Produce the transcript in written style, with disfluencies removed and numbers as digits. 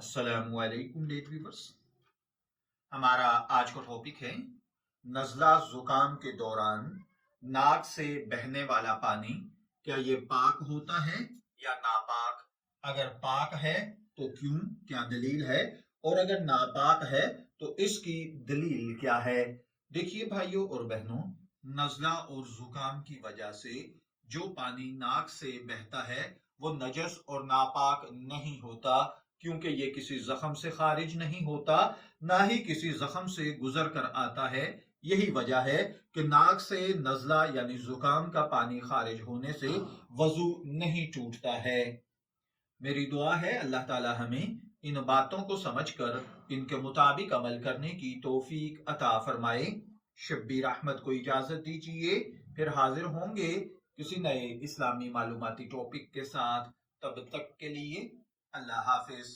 अस्सलामुअलैकुम date viewers. हमारा आज का टॉपिक है नज़ला जुकाम के दौरान नाक से बहने वाला पानी क्या ये पाक होता है या नापाक। अगर पाक है तो क्यों, क्या दलील है, और अगर नापाक है तो इसकी दलील क्या है। देखिए भाइयों और बहनों, नज़ला और जुकाम की वजह से जो पानी नाक से बहता है वो नजस और नापाक नहीं होता, क्योंकि ये किसी जख्म से खारिज नहीं होता, ना ही किसी जख्म से गुजर कर आता है। यही वजह है कि नाक से नजला यानी जुकाम का पानी खारिज होने से वजू नहीं टूटता है। मेरी दुआ है अल्लाह ताला हमें इन बातों को समझकर इनके मुताबिक अमल करने की तौफीक अता फरमाए। शब्बीर अहमद को इजाजत दीजिए, फिर हाजिर होंगे किसी नए इस्लामी मालूमाती टॉपिक के साथ। तब तक के लिए अल्लाह हाफिज।